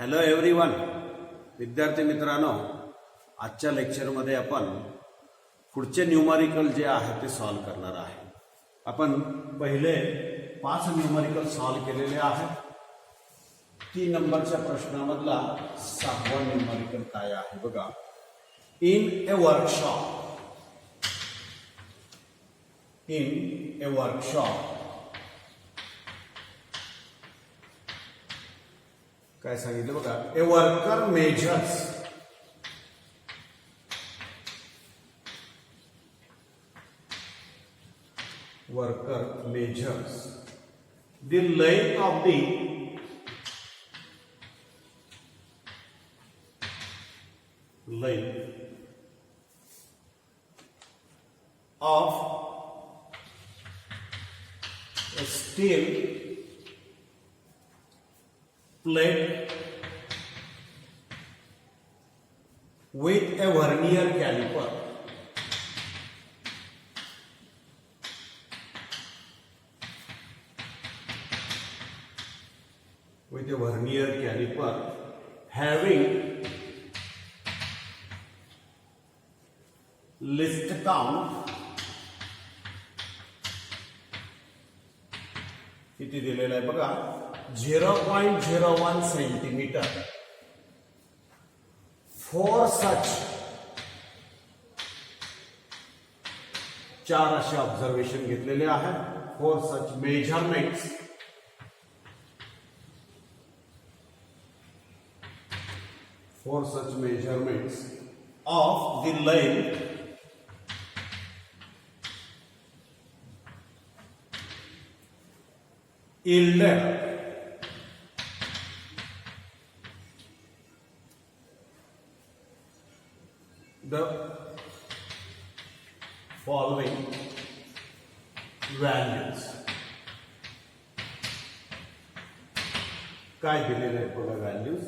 Hello everyone, विद्यार्थी मित्रांनो, आजच्या लेक्चरमध्ये आपण पुढचे न्यूमरिकल जे आहे ते सॉल्व करणार आहे. आपण पहिले 5 न्यूमरिकल सॉल्व केलेले आहेत. 3 नंबरच्या प्रश्नामधला 6वा न्यूमरिकल काय आहे बघा. इन ए वर्कशॉप काय सांगितलं बघा. A worker measures the length of the a steel plate with a vernier caliper. With a vernier caliper having list count किती दिलेलं आहे बघा. 0.01 सेंटीमीटर. फॉर सच 4 असे ऑब्झर्वेशन घेतलेले आहेत. For such measurements of the length yielded the following values. काय दिलेले आहेत बघा व्हॅल्यूज.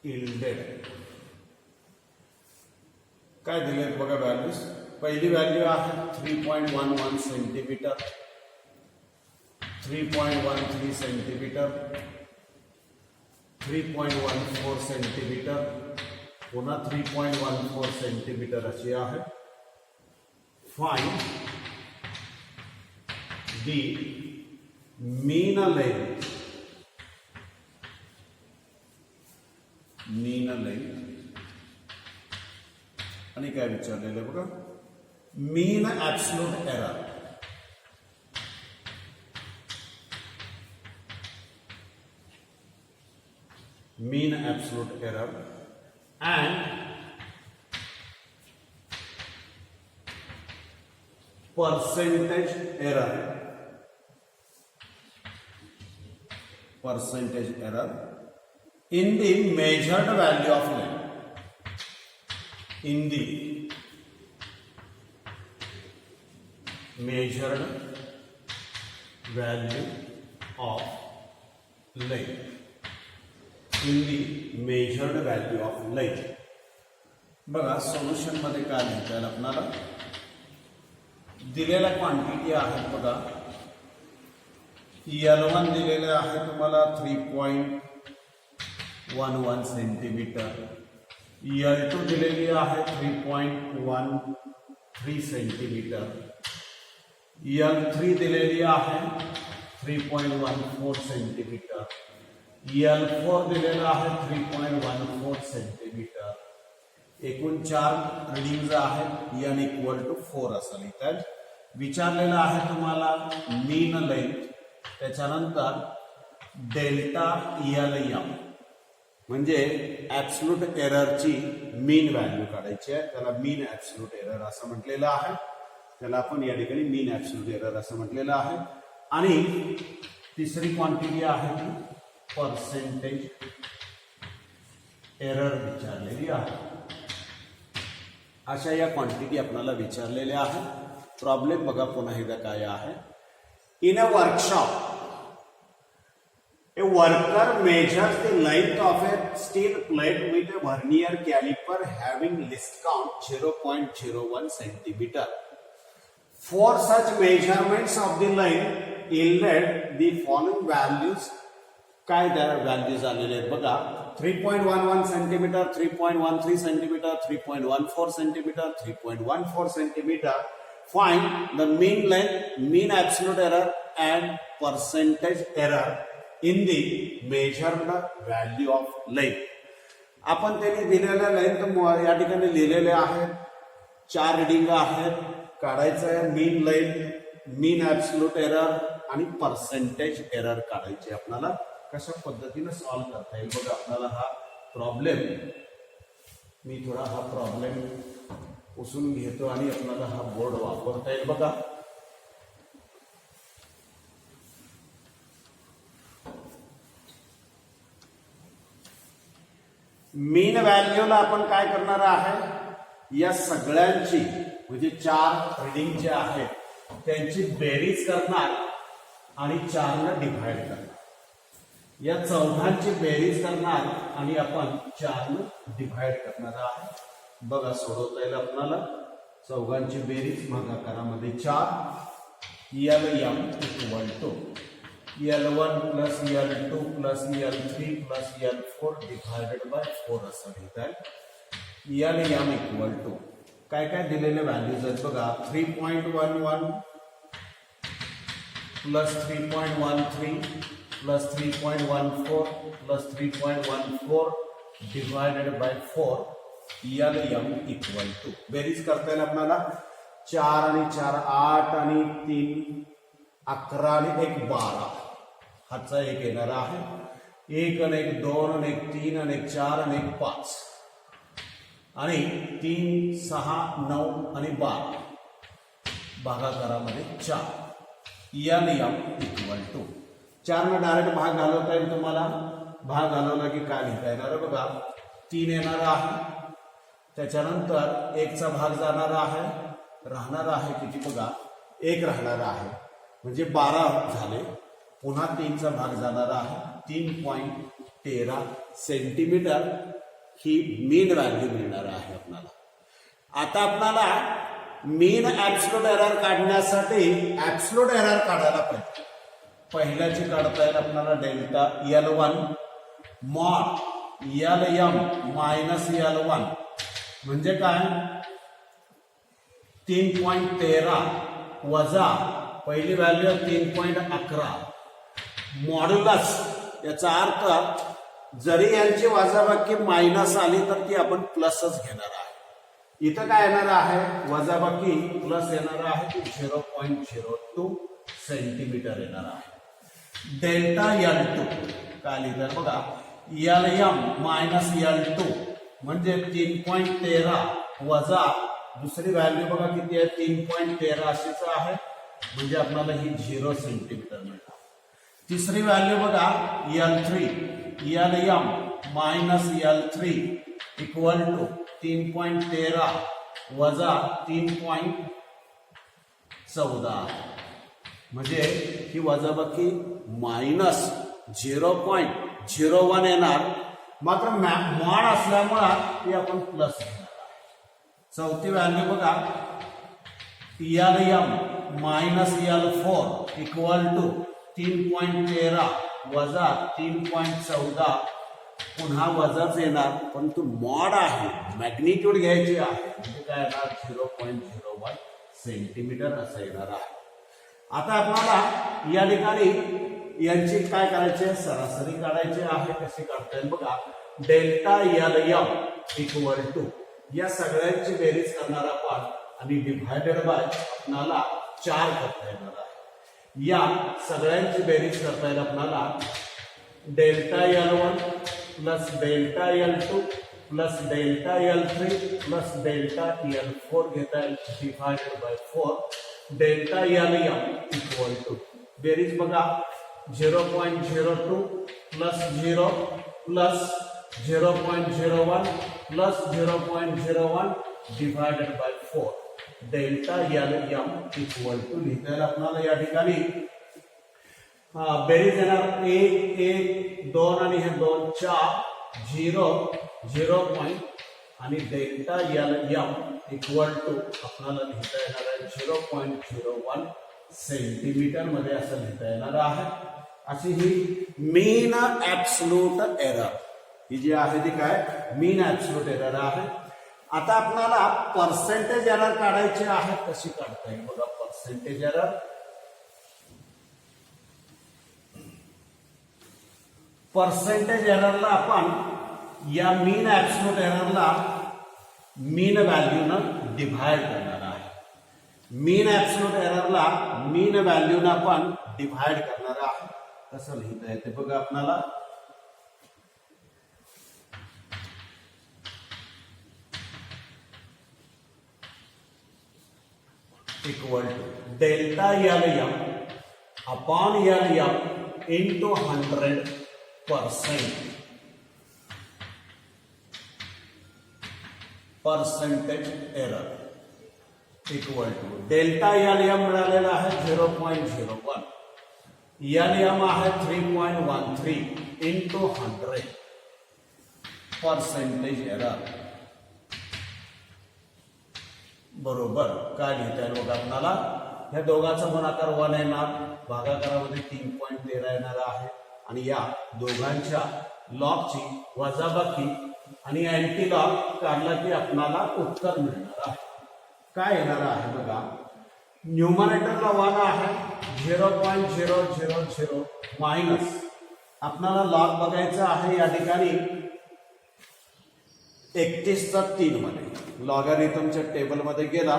yielded काय दिले आहेत बघा व्हॅल्यूज. पहिली व्हॅल्यू आहे 3.11 सेंटीमीटर, 3.13 सेंटीमीटर, 3.14 सेंटीमीटर, पुन्हा 3.14 सेंटीमीटर अशी आहे. फाइंड दी मीन लेंथ आणि काय विचारलेलं बघा. Mean absolute error. Mean absolute error and percentage error in the measured value of length. In the measured value of length. In the measured value of length. बघा solution मध्ये काय लिहिता येईल आपल्याला. दिलेल्या क्वांटिटी आहेत बघा. L1 दिलेले आहे तुम्हाला 3.11 सेंटीमीटर. L2 दिलेली आहे 3.13 सेंटीमीटर. L3 दिलेली आहे 3.14 सेंटीमीटर. L4 दिलेला आहे 3.14 सेंटीमीटर. एकूण 4 रिडिंग आहेत. n = 4 असं लिहितात. विचारलेलं आहे तुम्हाला मीन लेंथ, त्याच्यानंतर डेल्टा LM म्हणजे ऍब्सोल्यूट एररची मीन व्हॅल्यू काढायची आहे. त्याला मीन ऍब्सोल्यूट एरर असं म्हटलेलं आहे. त्याला आपण या ठिकाणी मीन ऍब्सोल्यूट एरर असं म्हटलेलं आहे. आणि तिसरी क्वांटिटी आहे ती पर्सेंटेज एरर विचारलेली आहे. अशा या क्वांटिटी आपल्याला विचारलेल्या आहेत. प्रॉब्लेम बघा पुन्हा एकदा काय आहे. In a workshop a worker measures the length of a steel plate with a vernier caliper having list count 0.01 centimeter. For such measurements of the line yielded the following values. काय त्या values आलेले आहेत बघा. 3.11 centimetre, 3.13 centimetre, 3.14 centimetre, 3.14 centimetre. Find the mean length, mean absolute error and percentage error in the measured value of length. आपण त्यांनी दिलेल्या length या ठिकाणी लिहिलेले आहेत. 4 रिडिंग आहेत. काढायचं आहे मीन लेंथ, मीन ऍब्सोल्यूट एरर आणि पर्सेंटेज एरर काढायचे. आपल्याला कशा पद्धतीने सॉल्व्ह करता येईल बघा. आपल्याला हा प्रॉब्लेम मी थोडा हा प्रॉब्लेम पुसून घेतो आणि आपल्याला हा बोर्ड वापरता येईल बघा. मीन व्हॅल्यूला आपण काय करणार आहे, या सगळ्यांची म्हणजे 4 रिडिंग जे आहेत त्यांची बेरीज करणार आणि 4 ने डिवाइड करणार. या चौघांची बेरीज करणार आणि आपण 4 ने डिवाइड करणार आहे. बघा सोडवता येईल आपल्याला. चौघांची बेरीज भागाकारामध्ये 4. LM equal to L1 plus L2 plus L3 plus L4 divided by 4 असं लिहिता येईल. LM इक्वल टू काय काय दिलेले व्हॅल्यूज आहेत बघा. 3.11 plus 3.13 plus 3.14 plus 3.14 divided by 4. LM equal to बेरीज करता येईल आपल्याला. 4 आणि 4 8 आणि 3 11 आणि 1 12. हाचा एक येणार आहे. 1 आणि 1 2 आणि 1 3 आणि 1 4 आणि 1 5 आणि 3 6 9 आणि 12 भागाकारामध्ये 4. LM इक्वल टू 4 ने डायरेक्ट भाग घालवता येईल तुम्हाला. भाग घालवला की काय लिहिता येणार बघा. 3 येणार आहे. त्याच्यानंतर 1 चा भाग जाणार आहे. राहणार आहे किती बघा 1 राहणार आहे म्हणजे 12 झाले. पुन्हा 3 चा भाग जाणार आहे. 3.13 सेंटीमीटर ही मीन व्हॅल्यू मिळणार आहे आपल्याला. आता आपल्याला मीन ऍब्सोल्यूट एरर काढण्यासाठी ऍब्सोल्यूट एरर काढायला पाहिजे. पहिल्याची काढता येईल आपल्याला delta L1 mod LM minus L1 म्हणजे काय 3.13 वजा पहिली व्हॅल्यू 3.11 मॉड्युलस. याचा अर्थ जरी यांची वजाबाकी मायनस आली तर ती आपण प्लसच घेणार आहे. इथं काय येणार आहे वजाबाकी प्लस येणार आहे 0.02 सेंटीमीटर येणार आहे. डेल्टा L2 काय लिहितात बघा. LM मायनस L2 म्हणजे 3.13 वजा दुसरी व्हॅल्यू बघा किती आहे 3.13 अशीच आहे म्हणजे आपल्याला ही 0 सेंटीमीटर मिळणार. तिसरी व्हॅल्यू बघा L3 LM minus L3 equal to 3.13 वजा 3.14 म्हणजे ही वजाबाकी मायनस 0.01 येणार. मात्र मॉड असल्यामुळे ती आपण प्लस घेणार. चौथी व्हॅल्यू बघा LM minus L4 equal to 3.13 वजा 3.14 पुन्हा वजाच येणार परंतु मॉड आहे मॅग्निट्यूड घ्यायची आहे म्हणजे काय येणार 0.01 सेंटीमीटर असं येणार आहे. आता आपल्याला या ठिकाणी यांची काय करायची सरासरी काढायची आहे. कशी काढता येईल बघा. डेल्टा LM इक्वल टू या सगळ्यांची बेरीज करणार आपण आणि डिव्हायडेड बाय आपल्याला 4 करता येणार आहे. या सगळ्यांची बेरीज करता येईल आपल्याला. Delta L1 plus delta L2 plus delta L3 plus delta L4 घेता येईल divided by 4. Delta LM equal to बेरीज बघा 0.02 plus 0 plus 0.01 plus 0.01 divided by 4. Delta LM equal to लिहिता येईल आपल्याला या ठिकाणी. बेरीज येणार 1 1 2 आणि हे 2 4 0 0.01 आणि delta L M equal to आपल्याला लिहिता येणार आहे 0.01 सेंटीमीटर मध्ये असं लिहिता येणार आहे. अशी ही मीन ऍब्सोल्यूट एरर ही जी आहे ती काय मीन ऍब्सोल्यूट एरर आहे. आता आपल्याला पर्सेंटेज एरर काढायची आहे. कशी काढता येईल बघा पर्सेंटेज एरर. पर्सेंटेज एररला आपण या मीन ऍब्सोल्यूट एररला मीन व्हॅल्यूनं डिव्हाइड करणार आहे. मीन ऍब्सोल्यूट एररला मीन व्हॅल्यूनं आपण डिव्हाइड करणार आहे. कसं लिहिता येते बघा आपल्याला. Equal to delta L M upon L M into 100% percentage error equal to delta L M मिळालेला आहे 0.01, एल एम आहे 3.13 इंटू 100 पर्सेंटेज एरर बरोबर. काय लिहिता येईल बघा आपल्याला. या दोघांचा गुणाकार 1 येणार, भागाकारामध्ये 3.13 येणार आहे आणि या दोघांच्या लॉगची वजाबाकी आणि अँटी लॉग काढला की आपल्याला उत्तर मिळणार आहे. काय येणार आहे बघा. न्यूमरेटरला 1 आहे 0.000 मायनस आपल्याला लॉग बघायचा आहे या ठिकाणी 31चा 3 मध्ये. लॉगॅरिथमच्या टेबलमध्ये गेला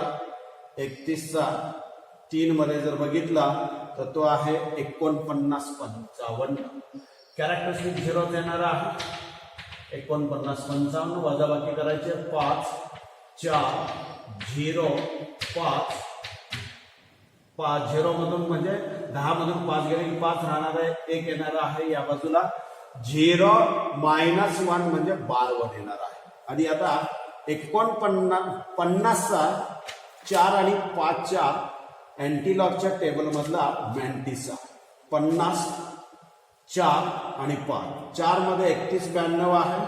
31चा 3 मध्ये जर बघितला तर तो आहे 49.55. कॅरेक्टरिस्टिक 0 येणार आहे. 49.55 वजाबाकी करायचे 5 4 0 5 5 0 मधून म्हणजे 10 मधून 5 गेले की 5 राहणार आहे. 1 येणार आहे या बाजूला. 0 मायनस 1 म्हणजे 52 येणार आहे. आणि आता 49चा 4 आणि 5च्या अँटीलॉगच्या टेबल मधला मॅन्टिसा 50 4 आणि 5. 4 मध्ये 3192 आहे,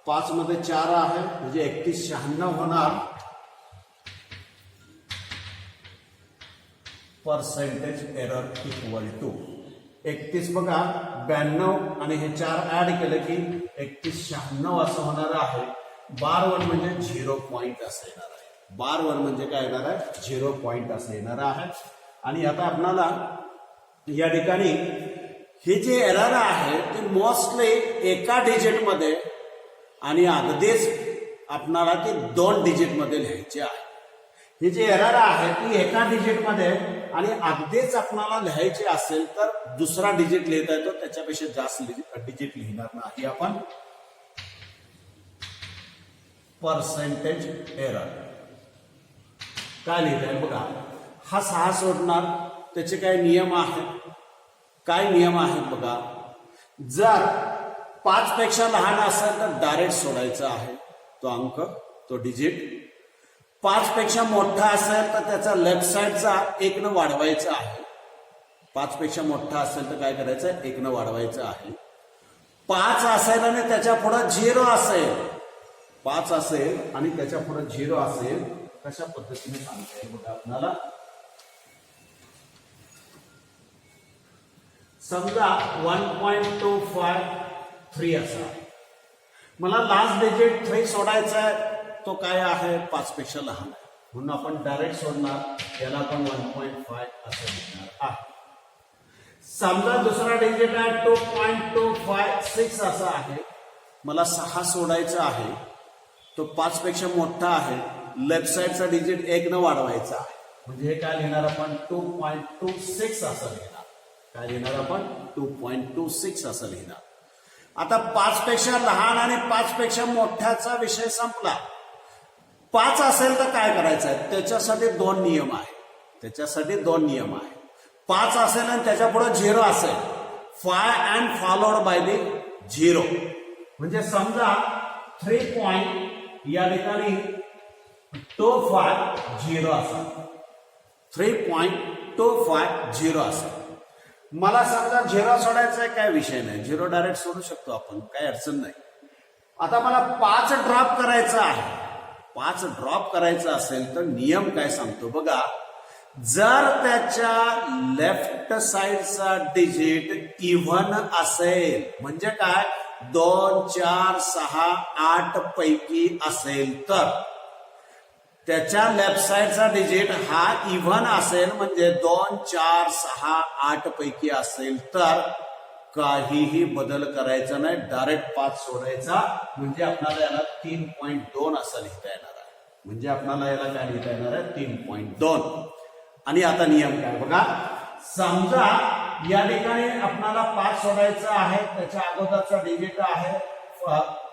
5 मध्ये 4 आहे म्हणजे 3196 होणार. पर्सेंटेज एरर इक्वल टू 31 बघा 92 आणि हे 4 ऍड केलं की 3196 असं होणार आहे. बार 1 म्हणजे 0 पॉइंट असं येणार आहे. बार 1 म्हणजे काय येणार आहे 0 पॉइंट असं येणार आहे. आणि आता आपल्याला या ठिकाणी हे जे एरर आहे ते मोस्टली एका डिजिट मध्ये आणि अगदीच आपल्याला ते 2 डिजिट मध्ये लिहायचे आहे. हे जे एरर आहे ती एका डिजिट मध्ये आणि अगदीच आपल्याला लिहायचे असेल तर दुसरा डिजिट लिहिता येतो, त्याच्यापेक्षा जास्त डिजिट लिहिणार नाही आपण. पर्सेंटेज एरर काय लिहिता येईल बघा. हा 6 सोडणार. त्याचे काय नियम आहेत, काय नियम आहेत बघा. जर 5 पेक्षा लहान असेल तर डायरेक्ट सोडायचा आहे तो अंक, तो डिजिट. 5 पेक्षा मोठा असेल तर त्याचा लेफ्ट साइडचा 1 न वाढवायचा आहे. 5 पेक्षा मोठा असेल तर काय करायचं 1 न वाढवायचं आहे. 5 असेल आणि त्याच्या पुढे 0 असेल, 5 असेल आणि त्याच्या पुढे 0 असेल, कशा पद्धतीने सांगता येईल बघा आपल्याला. समजा 1.253 असा. मला लास्ट डिजिट 3 सोडायचा आहे, तो काय आहे 5 पेक्षा लहान आहे म्हणून आपण डायरेक्ट सोडणार. याला आपण 1.5 असं लिहिणार आहे. समजा दुसरा डिजिट आहे 2.256 असा आहे. मला 6 सोडायचा आहे, तो 5 पेक्षा मोठा आहे. लेफ्ट साइडचा डिजिट 1 न वाढवायचा आहे म्हणजे हे काय लिहिणार आपण 2.26 असं लिहिणार. काय लिहिणार आपण 2.26 असं लिहिणार. आता 5 पेक्षा लहान आणि 5 पेक्षा मोठ्याचा विषय संपला. 5 असेल तर काय करायचं आहे, त्याच्यासाठी 2 नियम आहे. त्याच्यासाठी 2 नियम आहे. 5 असेल आणि त्याच्या पुढे 0 असेल, 5 अँड फॉलोड बाय द 0. म्हणजे समजा 3 पॉइंट या ठिकाणी 250 असा, 3.250 असा. मला समजा 0 सोडायचा आहे, काय विषय नाही, 0 डायरेक्ट सोडू शकतो आपण, काही अडचण नाही. आता मला 5 ड्रॉप करायचं आहे. 5 ड्रॉप करायचं असेल तर नियम काय सांगतो बघा. जर त्याच्या लेफ्ट साइडचा डिजिट इव्हन असेल म्हणजे काय 2, 4, 6, 8 पैकी असेल तर त्याच्या लेफ्ट साइडचा डिजिट हा इव्हन असेल म्हणजे 2, 4, 6, 8 पैकी असेल तर काहीही बदल करायचा नाही. डायरेक्ट 5 सोडायचा म्हणजे आपल्याला याला 3.2 असं लिहिता येणार आहे. म्हणजे आपल्याला याला काय लिहिता येणार आहे 3.2. आणि आता नियम काय बघा. समजा या ठिकाणी आपल्याला 5 सोडायचं आहे. त्याच्या अगोदरचा डिजिट आहे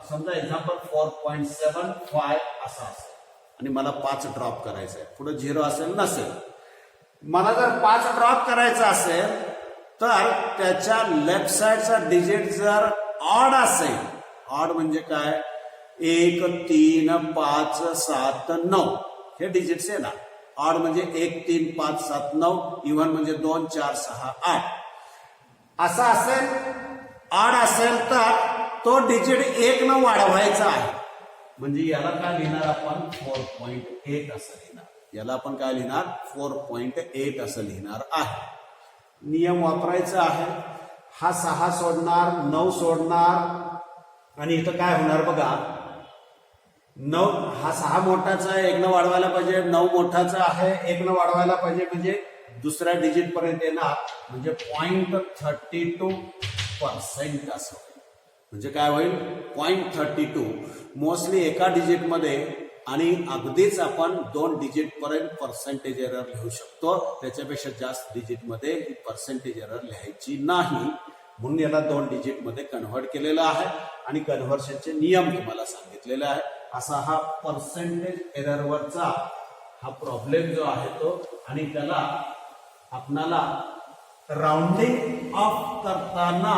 समजा एक्झाम्पल 4.75 असा असेल आणि मला 5 ड्रॉप करायचं आहे. पुढे 0 असेल नसेल. मला जर 5 ड्रॉप करायचं असेल तर त्याच्या लेफ्ट साइडचा डिजिट जर ऑड असेल. ऑड म्हणजे काय 1, 3, 5, 7, 9 हे डिजिट्स आहे ना. ऑड म्हणजे 1, 3, 5, 7, 9. इव्हन म्हणजे 2, 4, 6, 8 असा असेल. ऑड असेल तर तो डिजिट 1 न वाढवायचा आहे. म्हणजे याला काय लिहिणार आपण 4.8 असं लिहिणार. याला आपण काय लिहिणार 4.8 असं लिहिणार आहे. नियम वापरायचा आहे. हा 6 सोडणार 9 सोडणार आणि इथं काय होणार बघा. 9 हा 6 मोठाचा आहे 1 न वाढवायला पाहिजे. 9 मोठाचा आहे 1 न वाढवायला पाहिजे म्हणजे दुसऱ्या डिजिट पर्यंत येणार म्हणजे 0.32% असं होईल. म्हणजे काय होईल 0.32. मोस्टली एका डिजिट मध्ये आणि अगदीच आपण 2 डिजिट पर्यंत पर्सेंटेज एरर लिहू शकतो. त्याच्यापेक्षा जास्त डिजिट मध्ये ही पर्सेंटेज एरर लिहायची नाही. म्हणून याला 2 डिजिट मध्ये कन्व्हर्ट केलेलं आहे आणि कन्व्हर्शनचे नियम तुम्हाला सांगितलेले आहे. असा हा पर्सेंटेज एररवरचा हा प्रॉब्लेम जो आहे तो. आणि त्याला आपणाला राउंडिंग ऑफ करताना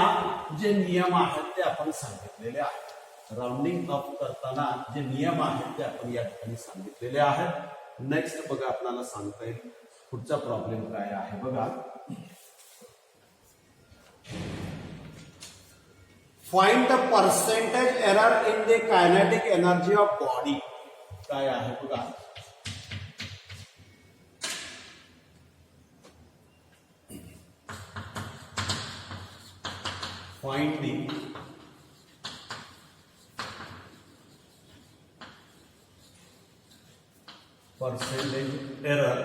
जे नियम आहेत ते आपण सांगितलेले आहेत. राउंडिंग ऑफ करताना जे नियम आहेत ते आपण या ठिकाणी सांगितलेले आहेत. नेक्स्ट बघा आपल्याला सांगता येईल पुढचा प्रॉब्लेम काय आहे बघा. Find the percentage error in the kinetic energy of body. काय आहे बघा. Find the percentage error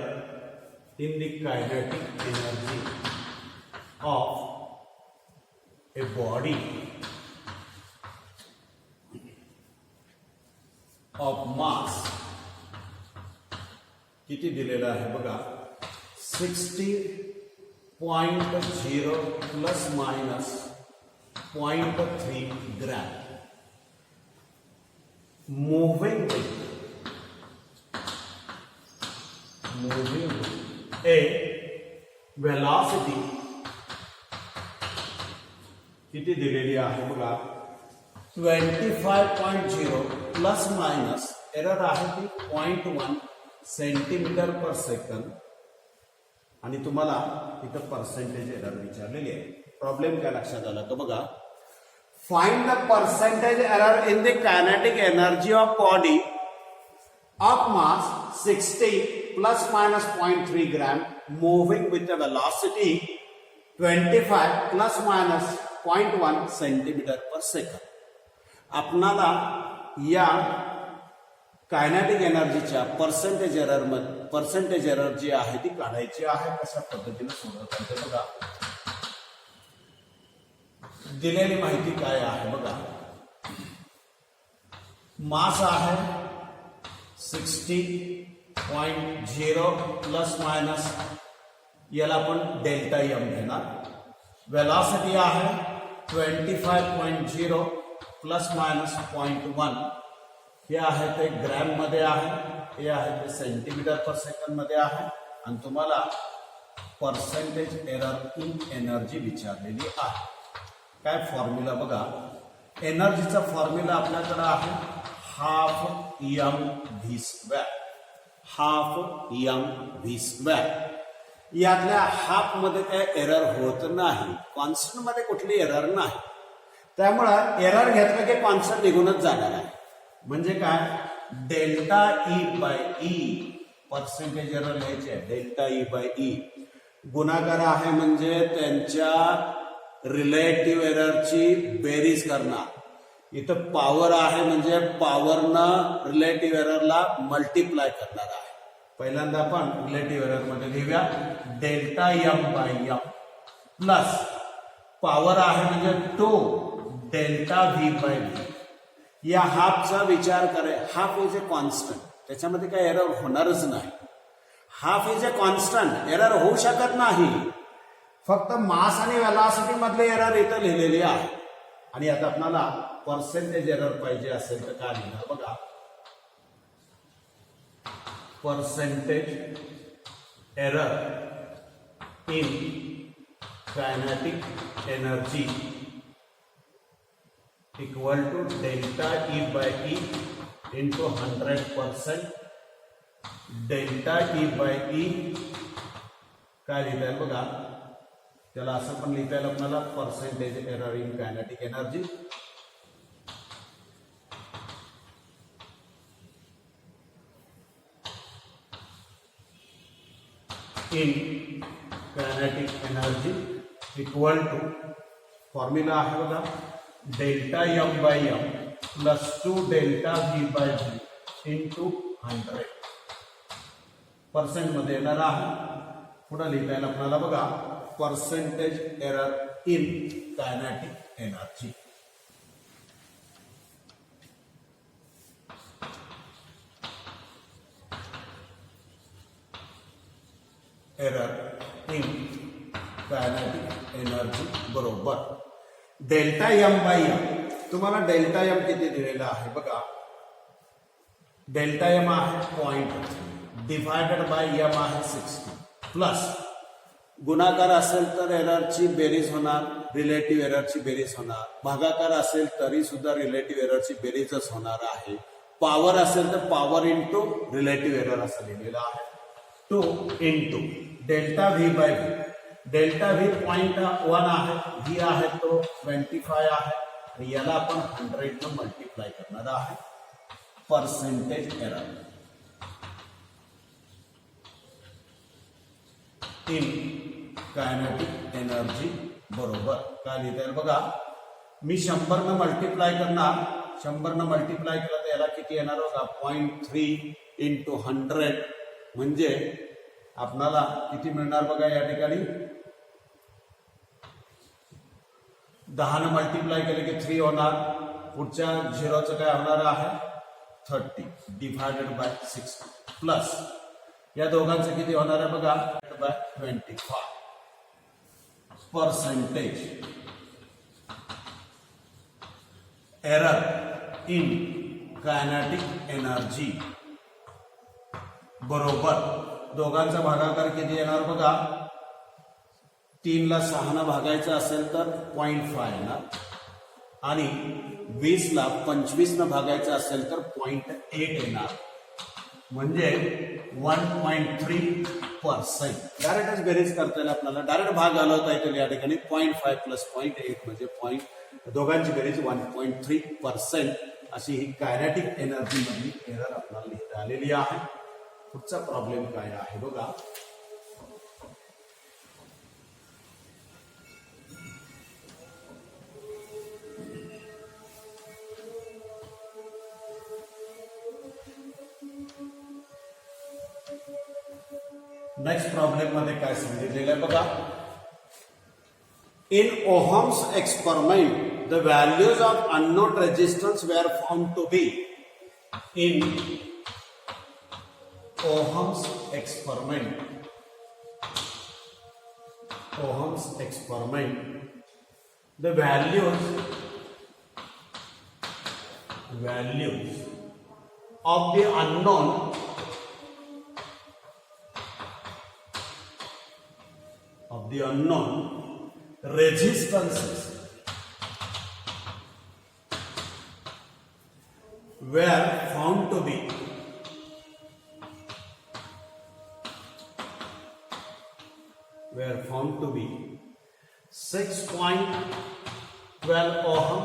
in the kinetic energy of a body of mass किती दिलेलं आहे बघा 60.0 plus minus 0.3 gram moving a velocity किती दिलेली आहे बघा 25.0 प्लस मायनस एरर आहे ती 0.1 सेंटीमीटर पर सेकंद. आणि तुम्हाला इथं पर्सेंटेज एरर विचारलेली आहे. प्रॉब्लेम काय लक्षात आला तर बघा. Find the percentage error in the kinetic energy of body of mass 60 plus minus 0.3 gram moving with a velocity 25 plus minus 0.1 centimeter per second. आपणाला या कायनेटिक एनर्जीच्या पर्सेंटेज एरर जी आहे ती काढायची आहे. कशा पद्धतीने सोडवता येते बघा. दिलेली माहिती काय आहे बघा. मास आहे 60.0 प्लस मायनस याला आपण डेल्टा एम घेणार. वेलॉसिटी आहे 25.0 प्लस मायनस 0.1 हे आहे ते ग्रॅम मध्ये आहे. हे आहे ते सेंटीमीटर पर सेकंद मध्ये आहे. आणि तुम्हाला पर्सेंटेज एरर इन एनर्जी विचारलेली आहे. काय फॉर्म्युला बघा. एनर्जीचा फॉर्म्युला आपल्याकडे आहे half M V square. Half M V square. यातल्या हाफ मध्ये काय एरर होत नाही. कॉन्स्टंट मध्ये कुठली एरर नाही. त्यामुळं एरर घेतलं की कॉन्स्टंट निघूनच जाणार आहे. म्हणजे काय, delta E by E percentage error लिहायचे आहे. डेल्टा ई बाय ई गुणाकार आहे म्हणजे त्यांच्या रिलेटिव्ह एररची बेरीज करणार. इथं पॉवर आहे म्हणजे पॉवरनं रिलेटिव्ह एररला मल्टिप्लाय करणार आहे. पहिल्यांदा आपण रिलेटिव्ह एरर मध्ये लिहूया delta M by M plus power आहे म्हणजे 2 डेल्टा व्ही बाय व्ही. या हाफचा विचार करे. हाफ इज ए कॉन्स्टंट, त्याच्यामध्ये काही एरर होणारच नाही. Half is a constant, error होऊ शकत नाही. फक्त मास आणि वेलॉसिटी मधले एरर इथं लिहिलेली आहे. आणि आता आपल्याला पर्सेंटेज एरर पाहिजे असेल तर काय लिहिणार बघा, percentage error in kinetic energy equal to delta E by E into 100%. Delta E by E काय लिहिता येईल बघा, त्याला असं पण लिहिता येईल आपल्याला percentage error in kinetic energy in kinetic energy equal to formula आहे बघा delta M by M plus 2 delta V by V into 100% मध्ये येणार आहे. पुढे लिहिता येईल आपल्याला बघा percentage error in kinetic energy. Error in kinetic energy बरोबर डेल्टा एम बाय एम. तुम्हाला डेल्टा एम किती दिलेला आहे बघा, डेल्टा एम आहे 0.3 डिवायडेड बाय एम आहे 60 प्लस गुणाकार असेल तर एररची बेरीज होणार, रिलेटिव्ह एररची बेरीज होणार. भागाकार असेल तरी सुद्धा रिलेटिव्ह एररची बेरीजच होणार आहे. पॉवर असेल तर पॉवर इंटू रिलेटिव्ह एरर असं लिहिलेलं आहे. 2 into delta V by V. Delta V 0.1 आहे, व्ही आहे तो 25 आहे आणि याला आपण 100 न मल्टिप्लाय करणार आहे. Percentage error in kinetic energy बरोबर काय लिहिता येईल बघा, मी 100 न मल्टिप्लाय करणार. 100 न मल्टिप्लाय केलं तर याला किती येणार बघा 0.3 इंटू 100 म्हणजे आपणाला किती मिळणार बघा या ठिकाणी 10 न मल्टिप्लाय केले की 3 होणार. पुढच्या झिरोचं काय होणार आहे 30 डिवायडेड बाय 60 प्लस या दोघांचं किती होणार आहे बघा by 25. Percentage error in kinetic energy बरोबर दोघांचा भागाकार किती येणार बघा, 3 ला 6 न भागायचं असेल तर 0.5 येणार आणि 20 ला 25 न भागायचं असेल तर 0.8 येणार. म्हणजे 1.3%. डायरेक्टच बेरीज करता येईल आपल्याला, डायरेक्ट भाग घालवता येतील या ठिकाणी. 0.5 प्लस 0.8 म्हणजे दोघांची बेरीज 1.3% अशी ही कायनेटिक एनर्जी मधली एरर आपल्याला लिहिता आलेली आहे. पुढचा प्रॉब्लेम काय आहे बघा, नेक्स्ट प्रॉब्लेम मध्ये काय सांगितलेलं आहे बघा, in Ohm's experiment the values of unknown resistance were found to be. इन Ohm's experiment, the values of the unknown resistances were found to be 6.5 12 ohm,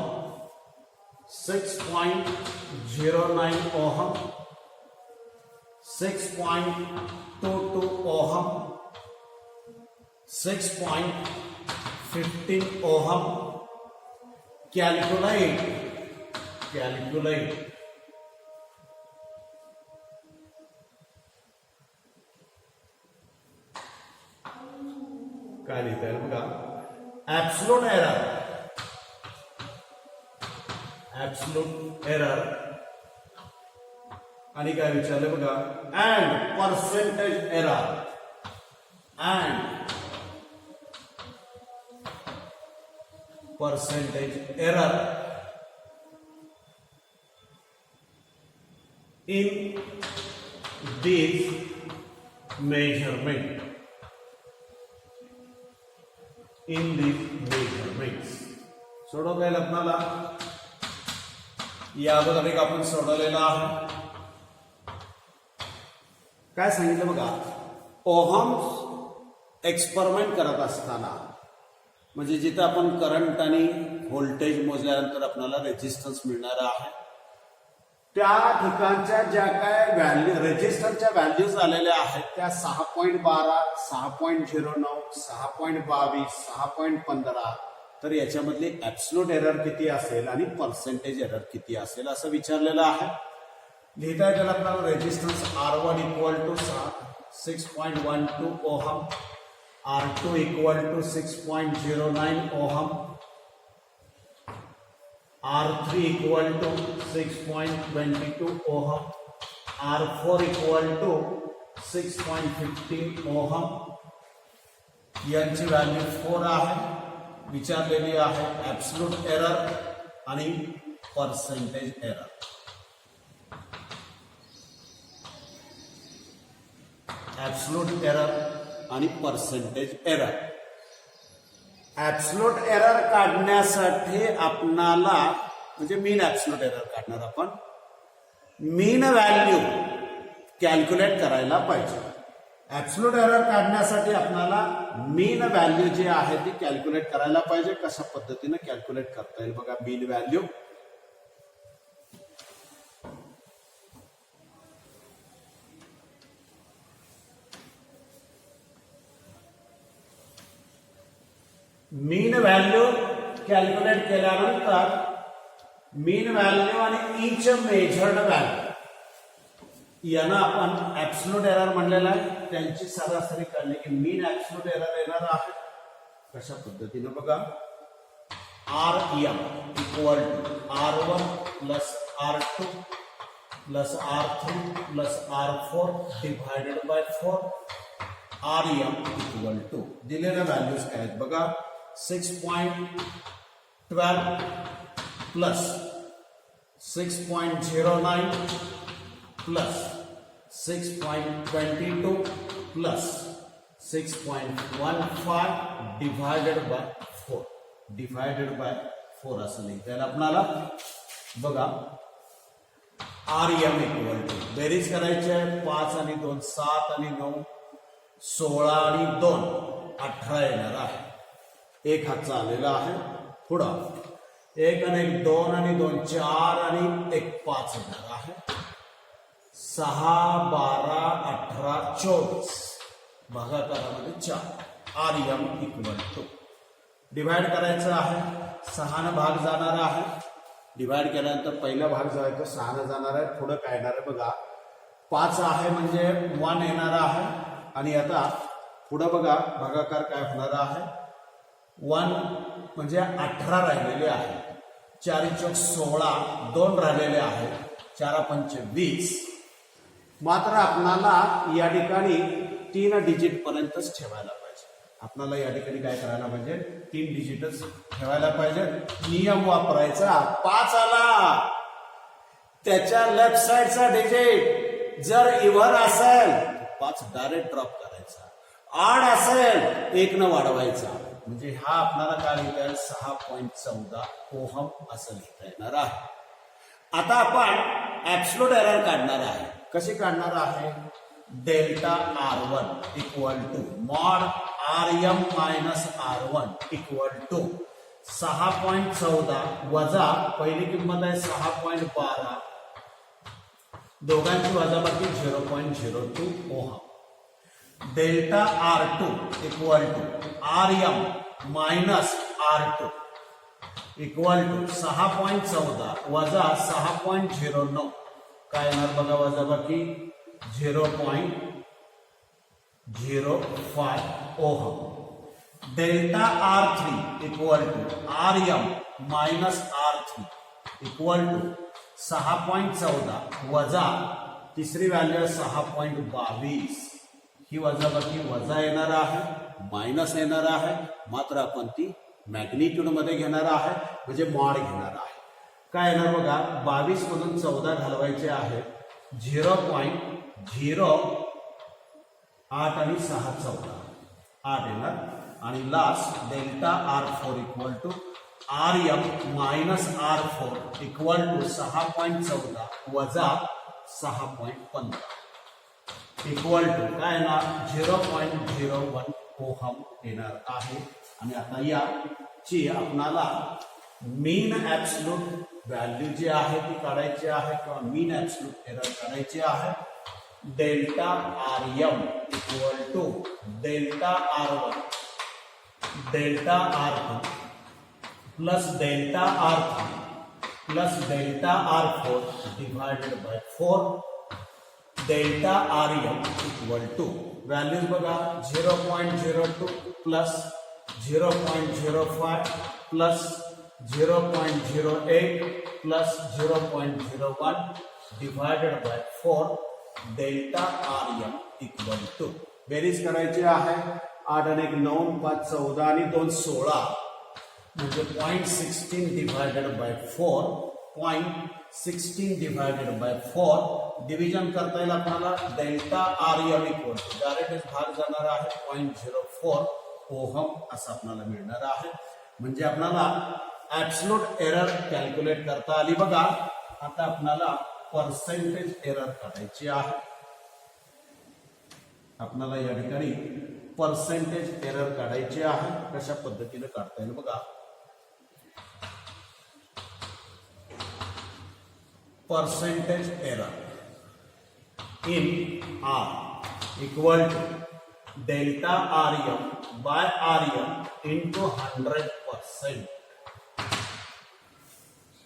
6.09 ohm, 6.22 ohm, 6.15 ohm. Calculate. काय लिहिता येईल बघा. ऍब्सोल्यूट एरर आणि काय विचारले बघा. And percentage error in these measurements. सोडवता येईल आपल्याला. या अगोदर एक आपण सोडवलेला आहे. काय सांगितलं बघा. ओहम्स एक्सपेरिमेंट करत असताना म्हणजे जिथे आपण करंट आणि व्होल्टेज मोजल्यानंतर आपल्याला रेजिस्टन्स मिळणार आहे त्या ठिकाणच्या ज्या काय रेजिस्टन्सच्या व्हॅल्यूज आलेल्या आहेत त्या 6.12, 6.09, 6.22, 6.15. तर याच्यामधली ऍब्सोल्यूट एरर किती असेल आणि पर्सेंटेज एरर किती असेल असं विचारलेलं आहे. लिहिता येईल आपल्याला. Resistance R1 equal to 6.12 ohm, R2 equal to 6.09 ohm, R3 equal to 6.22 ohm, R4 equal to 6.15 ohm. यांची व्हॅल्यू 4 आहे. विचारलेली आहे ऍब्सोल्यूट एरर आणि पर्सेंटेज एरर. ऍब्सोल्यूट एरर आणि पर्सेंटेज एरर. ऍब्सोल्यूट एरर काढण्यासाठी आपणाला म्हणजे मीन ऍब्सोल्यूट एरर काढणार आपण. मीन व्हॅल्यू कॅल्क्युलेट करायला पाहिजे. ऍब्सोल्यूट एरर काढण्यासाठी आपल्याला मीन व्हॅल्यू जी आहे ती कॅल्क्युलेट करायला पाहिजे. कशा पद्धतीने कॅल्क्युलेट करता येईल बघा. मीन व्हॅल्यू कॅल्क्युलेट केल्यानंतर मीन व्हॅल्यू आणि ईच मेजर्ड व्हॅल्यू यांना आपण ऍब्सोल्यूट एरर म्हणलेला आहे. त्यांची सरासरी काढली की मीन ऍब्सोल्यूट एरर येणार आहे. कशा पद्धतीने बघा. RM equal to R1 plus R2 plus R3 plus R4 divided by 4. RM equal to दिलेल्या व्हॅल्यूज काय आहेत बघा. 6.12 plus 6.09 plus 6.22 plus 6.15 divided by 4 असं लिहिता येईल आपल्याला. बघा RM इक्वल टू बेरीज करायची आहे. 5 आणि 2 7 आणि 9 16 आणि 2 18 येणार आहे. 1 हातचा आलेला आहे. पुढं 1 आणि 1 2 आणि 2 4 आणि 1 5 येणार आहे. 6 12 18 24 भागाकारामध्ये 4. RM इक्वल टू डिवाइड करायचं आहे. 6 ने भाग जाणार आहे. डिवाइड केल्यानंतर पहिला भाग जो आहे तो 6 ने जाणार आहे. पुढे काय येणार आहे बघा. 5 आहे म्हणजे 1 येणार आहे. आणि आता पुढे बघा भागाकार काय होणार आहे. 1 म्हणजे 18 राहिलेले आहे. 4 चौक 16 2 राहिलेले आहे. 4 पंचे 20. मात्र आपणाला या ठिकाणी 3 डिजिट पर्यंतच ठेवायला पाहिजे. आपल्याला या ठिकाणी काय करायला पाहिजे. 3 डिजिटच ठेवायला पाहिजे. नियम वापरायचा. 5 आला त्याच्या लेफ्ट साइडचा डिजिट जर इव्हन असेल 5 डायरेक्ट ड्रॉप करायचा. ऑड असेल 1 न वाढवायचा. म्हणजे हा आपल्याला काय लिहिता येईल 6.14 ओहम असं लिहिता येणार आहे. आता आपण ऍब्सोल्यूट एरर काढणार आहे. कशी काढणार आहे. Delta R1 equal to mod RM minus R1 equal to 6.14 वजा पहिली किंमत आहे 6.12, दोघांची वजाबाकी 0.02 ohm. Delta R2 equal to RM minus R2 equal to 6.14 वजा 6.09, काय येणार बघा वजाबाकी 0.05 ohm. Delta R3 equal to RM minus R3 equal to 6.14 वजा तिसरी व्हॅल्यू 6.22, ही वजाबाकी वजा येणार आहे, मायनस येणार आहे, मात्र आपण ती मॅग्निट्यूड मध्ये घेणार आहे, म्हणजे मॉड घेणार आहे. काय येणार बघा 22 मधून 14 घालवायचे आहे, 0.08 आणि 6 14 8 येणार. आणि last delta R4 equal to RM minus R4 equal to 6.14 वजा 6.15 इक्वल टू काय येणार 0.01 ओहम येणार आहे. आणि आता याची आपणाला मीन ऍब्सोल्यूट व्हॅल्यू जी आहे ती काढायची आहे, किंवा मीन ऍब्सोल्यूट एरर काढायची आहे. Delta RM equal to delta R1 delta R2 plus delta R3 plus delta R4 divided by 4. Delta RM equal to values बघा 0.02 plus 0.05 plus 0.08 plus 0.01 divided by 4. Delta RM equal to बेरीज करायची आहे. 8 आणि 1 9 5 14 आणि 2 16 म्हणजे 0.16 divided by 4. 0.16 divided by 4 division करता येईल आपल्याला. Delta RM equal to direct भाग जाणार आहे 0.04 ओहम असं आपल्याला मिळणार आहे. म्हणजे आपल्याला ऍब्सोल्यूट एरर कॅल्क्युलेट करता आली बघा. आता आपल्याला पर्सेंटेज एरर काढायची आहे. आपल्याला या ठिकाणी पर्सेंटेज एरर काढायची आहे. कशा पद्धतीने काढता येईल बघा. Percentage error in R equal to delta RM by RM into 100%.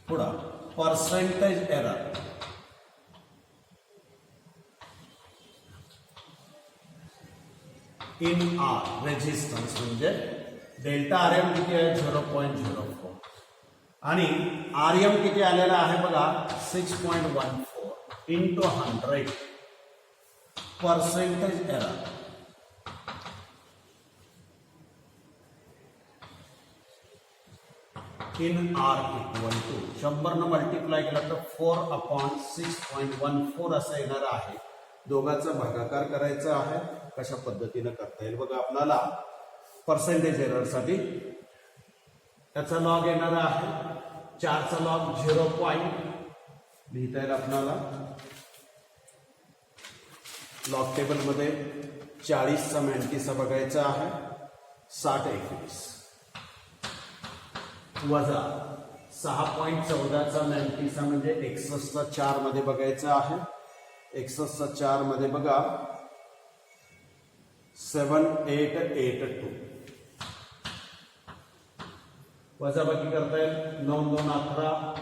पुढे percentage error in R resistance म्हणजे डेल्टा RM किती आहे 0.04 आणि RM किती आलेला आहे बघा 6.14 into 100. Percentage error in R equal to 100 न मल्टिप्लाय केला तर 4/6.14 असं येणार आहे. दोघांचा भागाकार करायचा आहे. कशा पद्धतीने करता येईल बघा आपल्याला. पर्सेंटेज एरर साठी त्याचा लॉग येणार आहे 4 चा लॉग 0. लिहिता येईल आपल्याला. लॉग टेबल मध्ये 40 चा 90 बघायचा आहे. 60 21 वजा 6.14 चा 90 म्हणजे 61 चा 4 मध्ये बघायचा आहे. 61 चा 4 मध्ये बघा 7882 वजाबाकी करता येईल. 9 2 11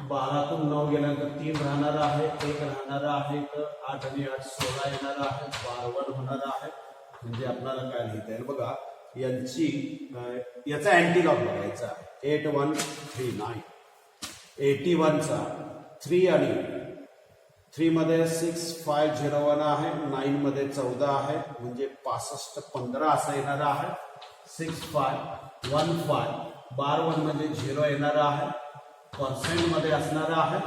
12 तून 9 गेल्यानंतर 3 राहणार आहे, 1 राहणार आहे, तर 8 आणि 8 16 येणार आहे, 12 होणार आहे. म्हणजे आपल्याला काय लिहिता येईल बघा. याचा अँटीलॉग बघायचा आहे. 8139 81 चा 3 आणि 3 मध्ये 6501 आहे, 9 मध्ये 14 आहे, म्हणजे 65 15 असं येणार आहे. 6515 बार 1 मध्ये 0 येणार आहे. पर्सेंट मध्ये असणार आहे.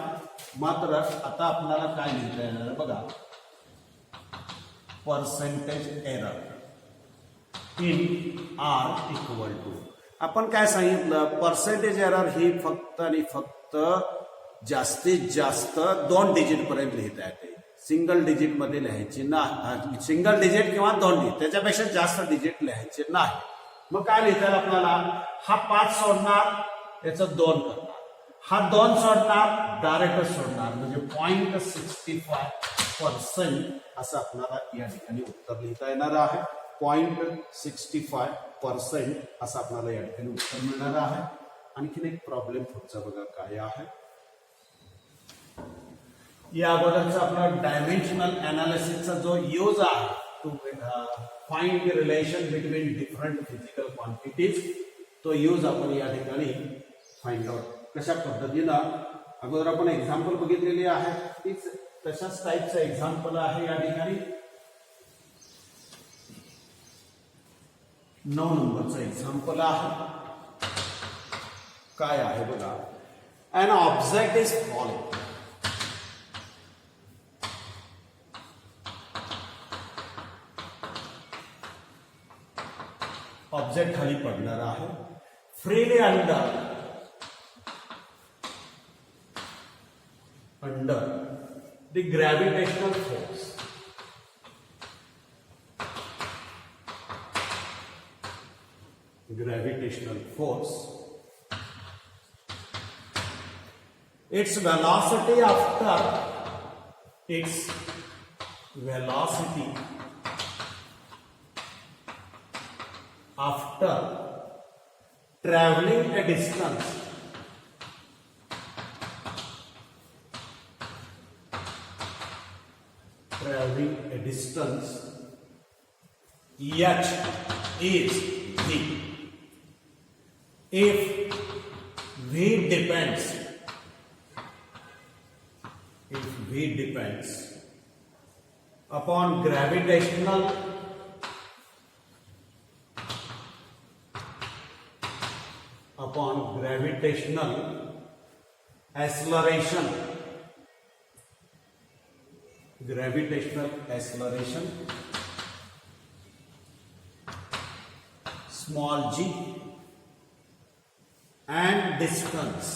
मात्र आता आपल्याला काय लिहिता येणार आहे बघा. Percentage error in R equal to आपण काय सांगितलं. पर्सेंटेज एरर ही फक्त आणि फक्त जास्तीत जास्त 2 डिजिट पर्यंत लिहिता येते. सिंगल डिजिट मध्ये लिहायची नाही. सिंगल डिजिट किंवा 2 डिजिट त्याच्यापेक्षा जास्त डिजिट लिहायचे नाही. मग काय लिहिता येईल आपल्याला, हा 5 सोडणार याचं 2 करणार, हा 2 सोडणार डायरेक्टच सोडणार, म्हणजे 0.65% असं आपल्याला या ठिकाणी उत्तर लिहिता येणार आहे. 0.65% असं आपल्याला या ठिकाणी उत्तर मिळणार आहे. आणखीन एक प्रॉब्लेम पुढचा बघा काय आहे. या अगोदरचा आपला डायमेन्शनल अनालिसिसचा जो यूज आहे to find the relation between different physical quantities, तो यूज आपण या ठिकाणी फाइंड आउट कशा पद्धतीनं, अगोदर आपण एक्झाम्पल बघितलेली आहे, तीच तशाच टाईपचं एक्झाम्पल आहे या ठिकाणी. 9 नंबरचं एक्झाम्पल आहे. काय आहे बघा, an object is falling. Object खाली पडणार आहे. Freely under the gravitational force. Gravitational force, its velocity after traveling a distance h is v. If v depends upon gravitational acceleration, small g, and distance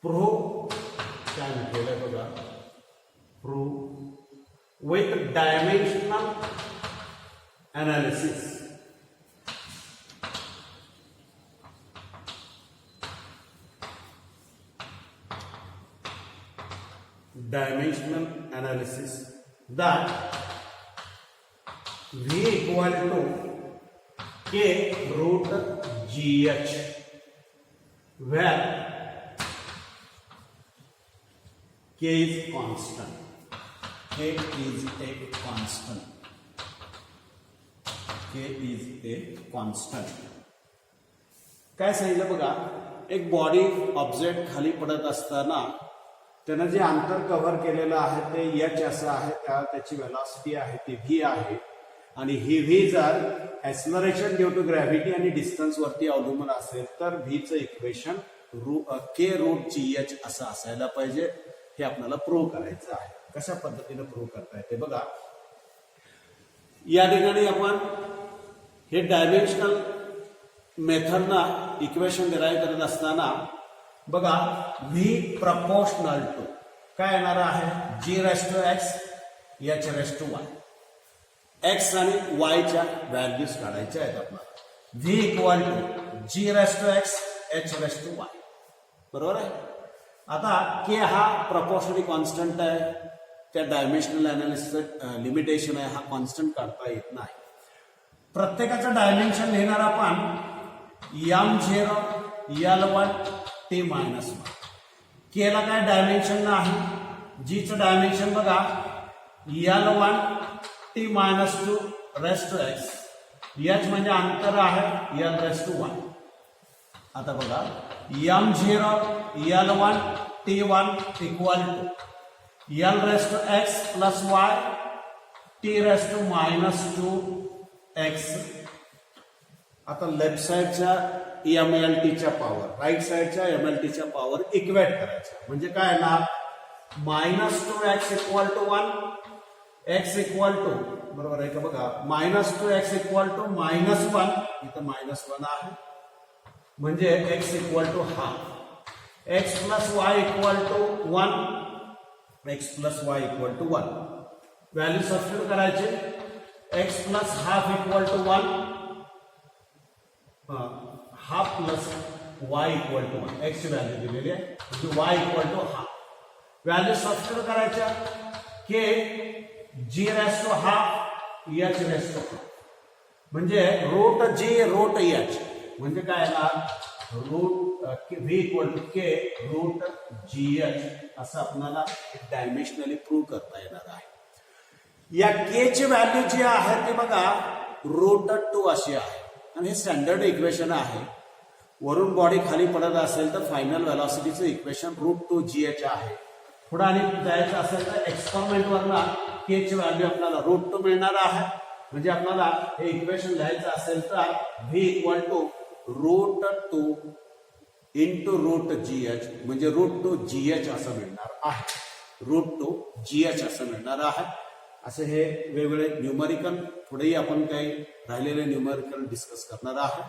prove, काय म्हटलेलं बघा, prove with dimensional analysis. That v equal to k root gh, where k is constant. काय सांगितलं बघा, एक body object खाली पडत असताना त्यानं जे अंतर कव्हर केलेलं आहे ते h असं आहे, त्याची वेलॉसिटी आहे ती v आहे, आणि ही v जर ऍक्सलरेशन ड्यू टू ग्रॅव्हिटी आणि डिस्टन्स वरती अवलंबून असेल तर v चं इक्वेशन k रूट gh असं असायला पाहिजे. हे आपल्याला प्रूव्ह करायचं आहे. कशा पद्धतीने प्रूव्ह करता येते बघा, या ठिकाणी आपण हे डायमेन्शनल मेथडनं इक्वेशन डिराईव्ह करत असताना बघा, v प्रपोर्शनल टू काय येणार आहे, g raise to x h raise to y. x आणि y च्या व्हॅल्यूज काढायच्या आहेत आपल्याला. v equal to g raise to x h raise to y, बरोबर आहे. आता k हा प्रपोर्शनली कॉन्स्टंट आहे, त्या डायमेन्शनल अनालिसिस लिमिटेशन आहे, हा कॉन्स्टंट काढता येत नाही. प्रत्येकाचं डायमेन्शन लिहिणार आपण m0 l1 t-1. k ला काय डायमेन्शन नाही, g चं डायमेन्शन बघा l1 t-2 race to x, h म्हणजे अंतर आहे l रेस टू 1. आता बघा m0 l1 t1 equal to l raise to x plus y t raise to -2x. आता लेफ्ट साइडच्या MLT च्या पॉवर, राईट साइडच्या MLT च्या पॉवर इक्वेट करायच्या, म्हणजे काय ना -2x equal to 1, x equal to, बरोबर आहे का बघा, -2x इक्वल टू -1, इथं -1 आहे, म्हणजे x equal to half, x plus y equal to 1 x plus y equal to 1. Value substitute करायचे. X plus half equal to 1, half plus y equal to 1. X ची value दिलेली आहे म्हणजे y equal to half. Value substitute करायच्या. K G raise to half H raise to half म्हणजे root G root H म्हणजे काय येणार root V equal to K route g h असं आपल्याला डायमेन्शनली प्रूव्ह करता येणार आहे. या के ची व्हॅल्यू जी आहे ती बघा रूट 2 अशी आहे आणि हे स्टँडर्ड इक्वेशन आहे. वरून बॉडी खाली पडत असेल तर फायनल व्हेलॉसिटीचं इक्वेशन रूट 2 जी एच आहे. पुढे आणि जायचं असेल तर एक्सपेरिमेंट वरना के ची व्हॅल्यू आपल्याला रूट 2 मिळणार आहे. म्हणजे आपल्याला हे इक्वेशन लिहायचं असेल तर V equal to root 2 into root g h म्हणजे रूट 2 जी एच असं मिळणार आहे. रूट 2 जी एच असं मिळणार आहे. असे हे वेगवेगळे न्यूमरिकल पुढेही आपण काही राहिलेले न्यूमरिकल डिस्कस करणार आहोत.